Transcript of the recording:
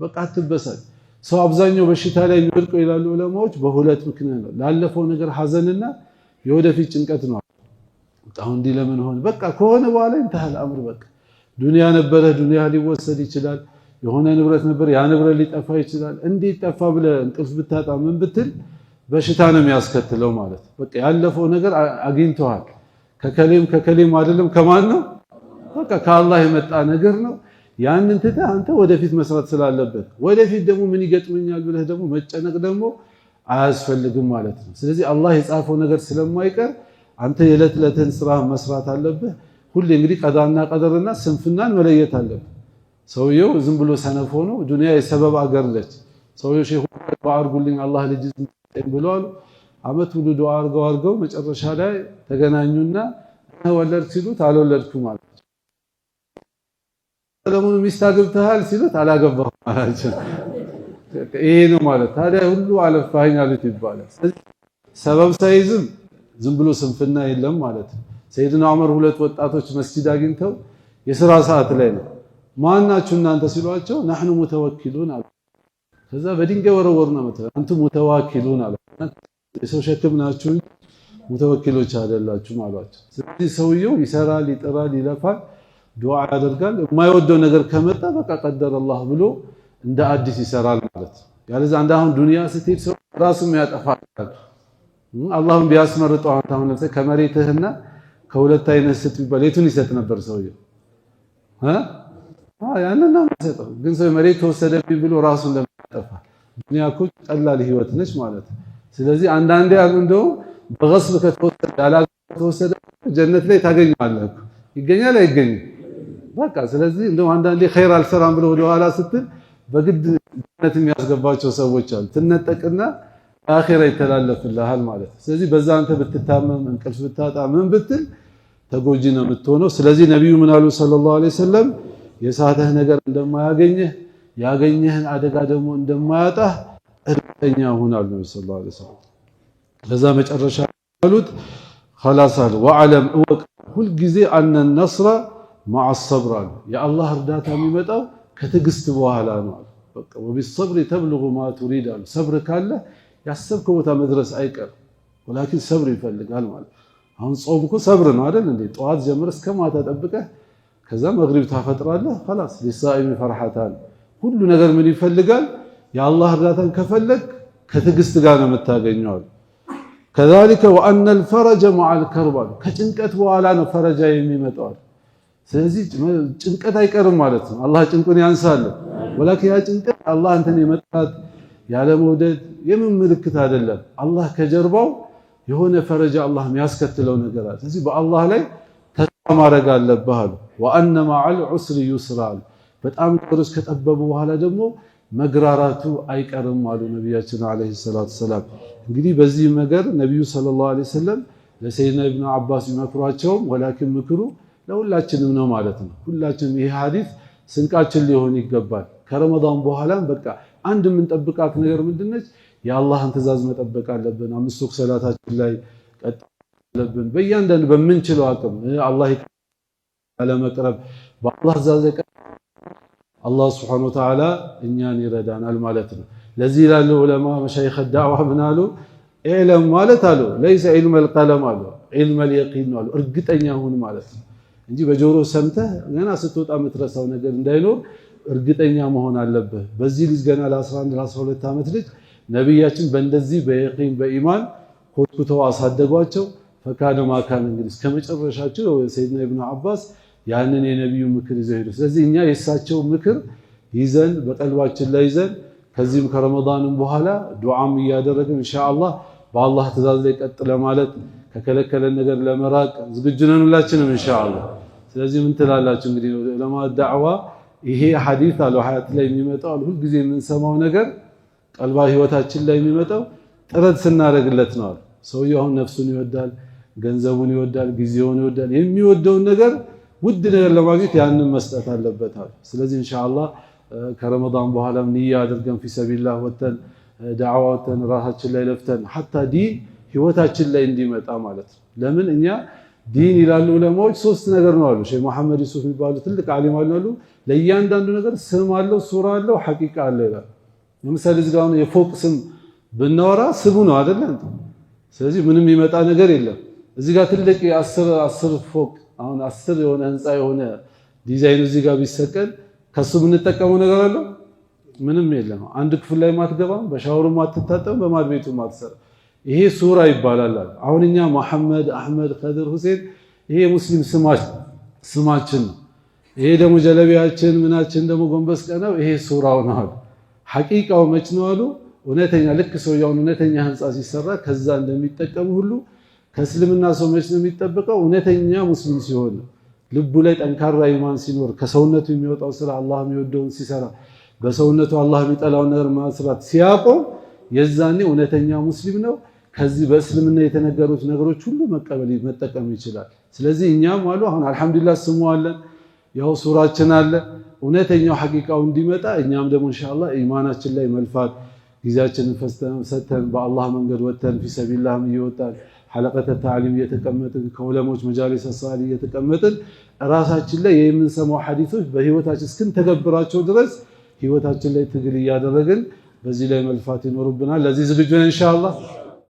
በቃ አትበሳጭ። ሰው አብዛኛው በሽታ ላይ የሚወድቀው ይላሉ ዑለማዎች በሁለት ምክንያት ነው። ላለፈው ነገር ሐዘንና የወደፊት ጭንቀት ነው። አሁን እንዲህ ለምን ሆነ በቃ ከሆነ በኋላ እንተሃል አምር በቃ ዱንያ ነበረ፣ ዱንያ ሊወሰድ ይችላል። የሆነ ንብረት ነበር፣ ያ ንብረት ሊጠፋ ይችላል። እንዴት ጠፋ ብለህ እንቅልፍ ብታጣ ምን ብትል በሽታ ነው የሚያስከትለው ማለት። በቃ ያለፈው ነገር አግኝተዋል። ከከሌም አይደለም ከማን ነው? በቃ ከአላህ የመጣ ነገር ነው። ያንን ትተህ አንተ ወደፊት መስራት ስላለበት ወደፊት ደግሞ ምን ይገጥመኛል ብለህ ደግሞ መጨነቅ ደግሞ አያስፈልግም ማለት ነው። ስለዚህ አላህ የጻፈው ነገር ስለማይቀር አንተ የዕለት ዕለትን ስራ መስራት አለብህ። ሁሌ እንግዲህ ቀዳና ቀደርና ስንፍናን መለየት አለብህ። ሰውየው ዝም ብሎ ሰነፍ ሆኖ ዱንያ የሰበብ አገር ነች። ሰውየው ሼኹ ዱዓ አድርጉልኝ አላህ ልጅ ብለዋል። አመት ሁሉ ዱዓ አድርገው መጨረሻ ላይ ተገናኙና ወለድክ ሲሉት አልወለድኩም ማለት ነው። ሰለሞን ሚስት አግብተሃል ሲሉት አላገባሁም ማለት ነው። ይሄ ነው ማለት። ታዲያ ሁሉ አለፋኝ አሉት ይባላል። ሰበብ ሳይዝም ዝም ብሎ ስንፍና የለም ማለት ነው። ሰይድና ዑመር ሁለት ወጣቶች መስጂድ አግኝተው የሥራ ሰዓት ላይ ነው። ማናችሁ እናንተ ሲሏቸው نحن متوكلون አሉ። ከዛ በድንጋይ ወረወሩ ነው ማለት አንቱ ሙተዋኪሉን አሉ። የሰው ሸክም ናችሁ ሙተወኪሎች አይደላችሁ አሏቸው። ስለዚህ ሰውየው ይሰራል፣ ይጥራል፣ ይለፋል፣ ዱዓ ያደርጋል። የማይወደው ነገር ከመጣ በቃ ቀደረ አላህ ብሎ እንደ አዲስ ይሰራል ማለት ነው። ያለዛ አሁን ዱንያ ስትሄድ ሰው ራሱም ያጠፋል። አላህም ቢያስመርጠው አሁን ለምሳሌ ከመሬትህና ከሁለት አይነት ስጥ ቢባል የቱን ይሰጥ ነበር ሰውየው? ያንን ነው የሚሰጠው። ግን ሰው መሬት ተወሰደብኝ ብሎ ራሱን ለማጠፋ ዱንያ እኮ ቀላል ህይወት ነች ማለት ነው። ስለዚህ አንዳንዴ ያሉ እንደው በغصب ከተወሰደ ጀነት ላይ ታገኛለህ እኮ ይገኛል አይገኝም? በቃ ስለዚህ እንደው አንዳንዴ ኸይር አልሰራም ብሎ ወደ ኋላ ስትል በግድ ጀነት የሚያስገባቸው ሰዎች አሉ። ትነጠቅና አኺራ ይተላለፍልሃል ማለት ነው። ስለዚህ በዛ አንተ ብትታመም እንቅልፍ ብታጣ ምን ብትል ተጎጂ ነው የምትሆነው። ስለዚህ ነብዩ ምን አሉ ሰለላሁ ዐለይሂ ወሰለም የሳተህ ነገር እንደማያገኝህ ያገኘህን አደጋ ደግሞ እንደማያጣህ እርግጠኛ ሁን አሉ ሰለላሁ ዐለይሂ ወሰለም። ከዛ መጨረሻ ያሉት خلاص አሉ ወዓለም እወቅ ሁልጊዜ አነ النصر مع الصبر አሉ። የአላህ እርዳታ የሚመጣው ከትዕግስት በኋላ ነው አሉ። በቃ وبالصبر تبلغ ما تريد አሉ። ሰብር ካለ ያሰብከው ቦታ መድረስ አይቀር ወላኪን ሰብር ይፈልጋል ማለት። አሁን ጾም እኮ ሰብር ነው አይደል እንዴ? ጠዋት ጀምረህ እስከ ማታ ጠብቀህ ከዛ መግሪብ ታፈጥራለህ። خلاص للصائم فرحتان ሁሉ ነገር ምን ይፈልጋል? የአላህ እርዳታን ከፈለግ ከትዕግስት ጋር ነው የምታገኘው። كذلك وان الفرج مع الكرب ከጭንቀት በኋላ ነው ፈረጃ የሚመጣው። ስለዚህ ጭንቀት አይቀርም ማለት ነው። አላህ ጭንቁን ያንሳል። ወላኪን ያ ጭንቀት አላህ አንተን የመጣት ያለ መውደድ የምን ምልክት አይደለም። አላህ ከጀርባው የሆነ ፈረጃ አላህ የሚያስከትለው ነገር አለ። ስለዚህ በአላህ ላይ ተስፋ ማድረግ አለብህ አሉ። وان مع العسر يسرا በጣም ነገሮች ከጠበቡ በኋላ ደግሞ መግራራቱ አይቀርም አሉ ነብያችን አለይሂ ሰላቱ ሰላም። እንግዲህ በዚህ ነገር ነብዩ ሰለላሁ ዐለይሂ ወሰለም ለሰይድና ኢብኑ አባስ ይመክሯቸውም ወላኪን ምክሩ ለሁላችንም ነው ማለት ነው። ሁላችንም ይሄ ሐዲስ ስንቃችን ሊሆን ይገባል። ከረመዳን በኋላም በቃ አንድ የምንጠብቃት ነገር ምንድነች? የአላህን ትእዛዝ መጠበቅ አለብን። አምስት ወቅት ሰላታችን ላይ ቀጥ አለብን። በእያንዳንዱ በምንችለው አቅም አላህ ያለመቅረብ በአላህ ትእዛዝ አላህ Subhanahu Wa Ta'ala እኛን ይረዳናል ማለት ነው። ለዚህ ይላሉ ዑለማ መሻይኽ ዳዕዋ ምን አሉ? ኢልም ማለት አሉ ليس علم القلم አሉ علم اليقين አሉ። እርግጠኛ ሁን ማለት ነው እንጂ በጆሮ ሰምተህ ገና ስትወጣ የምትረሳው ነገር እንዳይኖር እርግጠኛ መሆን አለብህ። በዚህ ልጅ ገና ለ11 ለ12 ዓመት ልጅ ነብያችን በእንደዚህ በየቂን በኢማን ኮትኩተው አሳደጓቸው። ፈካነ ማካን እንግዲህ እስከመጨረሻቸው ሰይድና ኢብኑ አባስ ያንን የነብዩ ምክር ይዘው ሄዱ። ስለዚህ እኛ የእሳቸው ምክር ይዘን በቀልባችን ላይ ይዘን ከዚህም ከረመዳንም በኋላ ዱዓም እያደረግን ኢንሻአላህ በአላህ ትእዛዝ ላይ ቀጥ ለማለት ከከለከለን ነገር ለመራቅ ዝግጁ ነን ሁላችንም ኢንሻአላህ። ስለዚህ ምን ትላላችሁ እንግዲህ ዑለማ ዳዕዋ ይሄ ሐዲስ አለው ሐያት ላይ የሚመጣው ሁሉ ጊዜ የምንሰማው ነገር ቀልባ ህይወታችን ላይ የሚመጣው ጥረት ስናደርግለት ነው። ሰውየው አሁን ነፍሱን ይወዳል፣ ገንዘቡን ይወዳል፣ ጊዜውን ይወዳል። የሚወደውን ነገር ውድ ነገር ለማግኘት ያንን መስጠት አለበት። ስለዚህ ኢንሻአላህ ከረመዳን በኋላም ንያ አድርገን ፊሰቢላህ ወተን ዳዕዋ ወተን ራሳችን ላይ ለፍተን ሐታ ዲን ህይወታችን ላይ እንዲመጣ ማለት ነው። ለምን እኛ ዲን ይላሉ ዑለማዎች ሶስት ነገር ነው አሉ። ሼህ መሐመድ ዩሱፍ የሚባሉ ትልቅ ዓሊም አሉ። ለእያንዳንዱ ነገር ስም አለው፣ ሱራ አለው፣ ሐቂቃ አለው ይላል። ለምሳሌ እዚህ ጋር የፎቅ ስም ብናወራ ስሙ ነው አይደል? ስለዚህ ምንም ይመጣ ነገር የለም። እዚህ ጋር ትልቅ የ10 ፎቅ አሁን 10 የሆነ ህንፃ የሆነ ዲዛይን እዚህ ጋር ቢሰቀል ከሱ የምንጠቀመው ነገር አለው? ምንም የለም። አንድ ክፍል ላይ ማትገባም፣ በሻወሩ ማትታጠም፣ በማድ ቤቱ ማትሰራ። ይሄ ሱራ ይባላል። አሁን እኛ መሐመድ፣ አህመድ፣ ከድር፣ ሁሴን ይሄ ሙስሊም ስማችን ነው። ይሄ ደግሞ ጀለቢያችን ምናችን ደግሞ ጎንበስ ቀናው ይሄ ሱራው ነው አሉ። ሐቂቃው መች ነው አሉ? እውነተኛ ልክ ሰውየውን እውነተኛ ህንፃ ሲሰራ ከዛ እንደሚጠቀሙ ሁሉ ከእስልምና ሰው መች ነው የሚጠበቀው? እውነተኛ ሙስሊም ሲሆን ልቡ ላይ ጠንካራ ኢማን ሲኖር ከሰውነቱ የሚወጣው ስራ አላህ የሚወደውን ሲሰራ በሰውነቱ አላህ የሚጠላውን ነገር መስራት ሲያቆም የዛኔ እውነተኛ ሙስሊም ነው። ከዚህ በእስልምና የተነገሩት ነገሮች ሁሉ መጠቀም ይችላል። ስለዚህ እኛም አሉ አሁን አልহামዱሊላህ ስሙ አለን፣ ያው ሱራችን አለ። እውነተኛው ሐቂቃው እንዲመጣ እኛም ደግሞ ኢንሻአላህ ኢማናችን ላይ መልፋት ጊዜያችንን ሰተን በአላህ መንገድ ወተን ፊሰቢላህ እየወጣን ሐለቀተ ተዓሊም እየተቀመጥን ከዑለሞች መጃሊስ ሰዓሊ እየተቀመጥን ራሳችን ላይ የምንሰማው ሐዲሶች በህይወታችን እስክንተገብራቸው ድረስ ህይወታችን ላይ ትግል እያደረግን በዚህ ላይ መልፋት ይኖርብናል። ለዚህ ዝግጁ ነን ኢንሻአላህ።